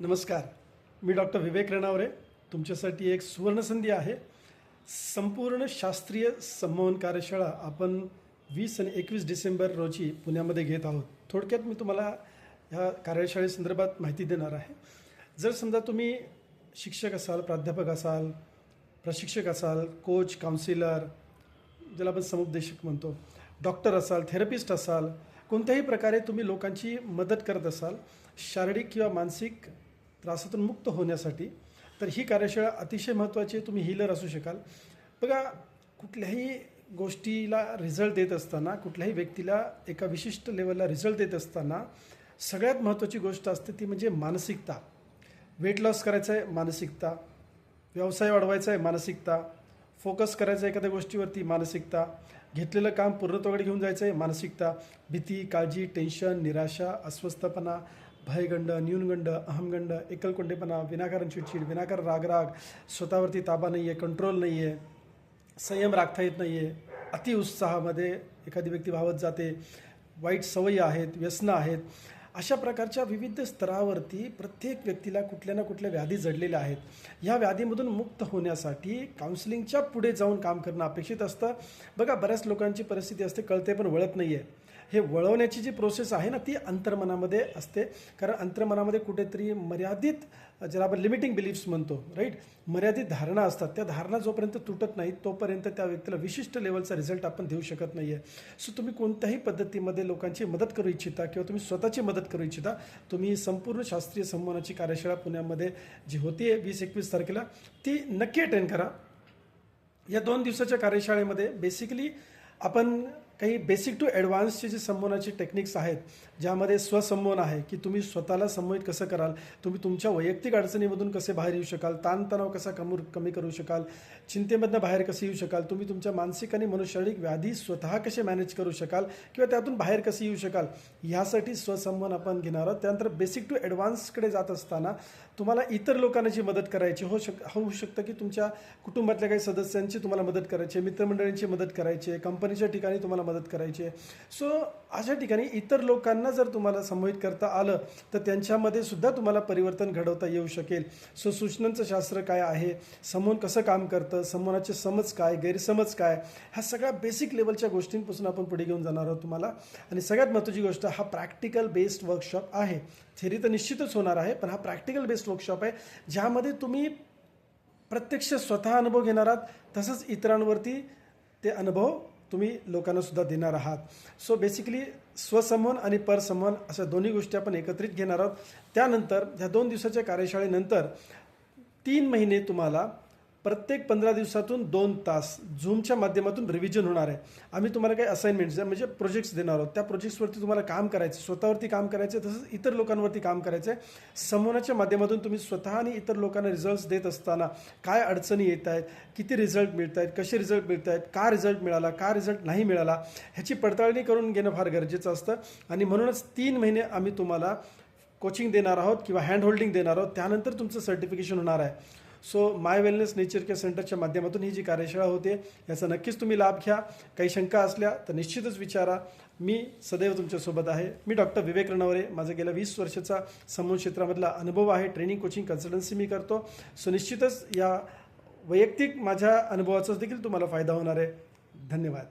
नमस्कार. मी डॉक्टर विवेक रणावरे. तुमच्यासाठी एक सुवर्णसंधी आहे. संपूर्ण शास्त्रीय संमोहन कार्यशाळा आपण 20 आणि 21 डिसेंबर रोजी पुण्यामध्ये घेत आहोत. थोडक्यात मी तुम्हाला ह्या कार्यशाळेसंदर्भात माहिती देणार आहे. जर समजा तुम्ही शिक्षक असाल, प्राध्यापक असाल, प्रशिक्षक असाल, कोच, काउन्सिलर, ज्याला आपण समुपदेशक म्हणतो, डॉक्टर असाल, थेरपिस्ट असाल, कोणत्याही प्रकारे तुम्ही लोकांची मदत करत असाल शारीरिक किंवा मानसिक त्रासातून मुक्त होण्यासाठी, तर ही कार्यशाळा अतिशय महत्त्वाची आहे. तुम्ही हीलर असू शकाल. बघा, कुठल्याही गोष्टीला रिझल्ट देत असताना, कुठल्याही व्यक्तीला एका विशिष्ट लेवलला रिझल्ट देत असताना सगळ्यात महत्त्वाची गोष्ट असते ती म्हणजे मानसिकता. वेट लॉस करायचं आहे, मानसिकता. व्यवसाय वाढवायचा आहे, मानसिकता. फोकस करायचं आहे एखाद्या गोष्टीवरती, मानसिकता. घेतलेलं काम पूर्णत्वाकडे घेऊन जायचं आहे, मानसिकता. भीती, काळजी, टेन्शन, निराशा, अस्वस्थपणा, भयगंड, न्यूनगंड, अहमगंड, एकलकोंडेपणा, विनाकारण चिडचिड, विनाकारण रागराग, स्वतःवरती ताबा नाही आहे, कंट्रोल नाही आहे, संयम राखता येत नाही आहे, अतिउत्साहामध्ये एखादी व्यक्ती वाहत जाते, वाईट सवयी आहेत, व्यसनं आहेत. अशा प्रकारच्या विविध स्तरावरती प्रत्येक व्यक्तीला कुठल्या ना कुठल्या व्याधी जडलेल्या आहेत. ह्या व्याधीमधून मुक्त होण्यासाठी काउन्सिलिंगच्या पुढे जाऊन काम करणं अपेक्षित असतं. बघा, बऱ्याच लोकांची परिस्थिती असते, कळते पण वळत नाही आहे. हे वळवण्याची जी प्रोसेस आहे ना, ती अंतर्मनामध्ये असते. कारण अंतर्मनामध्ये कुठेतरी मर्यादित, ज्याला आपण लिमिटिंग बिलीफ्स म्हणतो, राईट, मर्यादित धारणा असतात. त्या धारणा जोपर्यंत तुटत नाहीत तोपर्यंत त्या व्यक्तीला विशिष्ट लेवलचा रिझल्ट आपण देऊ शकत नाही आहे. सो तुम्ही कोणत्याही पद्धतीमध्ये लोकांची मदत करू इच्छिता किंवा तुम्ही स्वतःची मदत करू इच्छिता, तुम्ही संपूर्ण शास्त्रीय संमोहनाची कार्यशाळा पुण्यामध्ये जी होती 20-21 तारखेला, ती नक्की अटेंड करा. या 2 दिवसाच्या कार्यशाळेमध्ये बेसिकली आपण काही बेसिक टू ॲडव्हान्सचे जे संमोहनाचे टेक्निक्स आहेत, ज्यामध्ये स्वसंमोहन आहे की तुम्ही स्वतःला संमोहित कसं कराल, तुम्ही तुमच्या वैयक्तिक अडचणीमधून कसे बाहेर येऊ शकाल, ताणतणाव कसा कमी करू शकाल, चिंतेमधनं बाहेर कसे येऊ शकाल, तुम्ही तुमच्या मानसिक आणि मनोशारीरिक व्याधी स्वतः कसे मॅनेज करू शकाल किंवा त्यातून बाहेर कसे येऊ शकाल, ह्यासाठी स्वसंमोहन आपण घेणार आहोत. त्यानंतर बेसिक टू ॲडव्हान्सकडे जात असताना तुम्हाला इतर लोकांना जी मदत करायची होऊ शकतं की तुमच्या कुटुंबातल्या काही सदस्यांची तुम्हाला मदत करायची आहे, मित्रमंडळींची मदत करायची आहे, कंपनीच्या ठिकाणी तुम्हाला मदत करायची आहे. सो अशा ठिकाणी इतर लोकांना जर तुम्हाला संमोहित करता आलं तर त्यांच्यामध्ये सुद्धा तुम्हाला परिवर्तन घडवता येऊ शकेल. सो सूचनांचं शास्त्र काय आहे, संमोहन कसं काम करतं, संमोहनाचे समज काय, गैरसमज काय, ह्या सगळ्या बेसिक लेवलच्या गोष्टींपासून आपण पुढे घेऊन जाणार आहोत तुम्हाला. आणि सगळ्यात महत्त्वाची गोष्ट, हा प्रॅक्टिकल बेस्ड वर्कशॉप आहे. थेरी तर निश्चितच होणार आहे, पण हा प्रॅक्टिकल बेस्ड वर्कशॉप आहे, ज्यामध्ये तुम्ही प्रत्यक्ष स्वतः अनुभव घेणार आहात, तसंच इतरांवरती ते अनुभव तुम्ही लोकांना सुद्धा देणार आहात. सो बेसिकली स्वसंमोहन आणि परसंमोहन अशा दोन्ही गोष्टी आपण एकत्रित घेणार आहोत. त्यानंतर ह्या 2 दिवसाच्या कार्यशाळेनंतर 3 महिने तुम्हाला प्रत्येक 15 दिवसातून 2 तास झूमच्या माध्यमातून रिव्हिजन होणार आहे. आम्ही तुम्हाला काही असाइनमेंट्स म्हणजे प्रोजेक्ट्स देणार आहोत. त्या प्रोजेक्ट्सवरती तुम्हाला काम करायचं, स्वतःवरती काम करायचं, तसंच इतर लोकांवरती काम करायचं आहे. संमोहनाच्या माध्यमातून तुम्ही स्वतः आणि इतर लोकांना रिझल्ट्स देत असताना काय अडचणी येत आहेत, किती रिझल्ट मिळत आहेत, कसे रिझल्ट मिळत आहेत, का रिझल्ट मिळाला, का रिझल्ट नाही मिळाला, ह्याची पडताळणी करून घेणं फार गरजेचं असतं. आणि म्हणूनच 3 महिने आम्ही तुम्हाला कोचिंग देणार आहोत किंवा हँड होल्डिंग देणार आहोत. त्यानंतर तुमचं सर्टिफिकेशन होणार आहे. So my wellness nature care सेंटरच्या माध्यमातून ही जी कार्यशाळा होते, याचा नक्कीच तुम्ही लाभ घ्या. काही शंका असल्या तर निश्चितच विचारा. मी सदैव तुमच्यासोबत आहे. मी डॉक्टर विवेक रणावरे. माझा गेल्या 20 वर्षाचा संमोहन क्षेत्रामधला अनुभव आहे. ट्रेनिंग, कोचिंग, कन्सल्टन्सी मी करतो. सो निश्चितच या वैयक्तिक माझ्या अनुभवाचाच देखील तुम्हाला फायदा होणार आहे. धन्यवाद.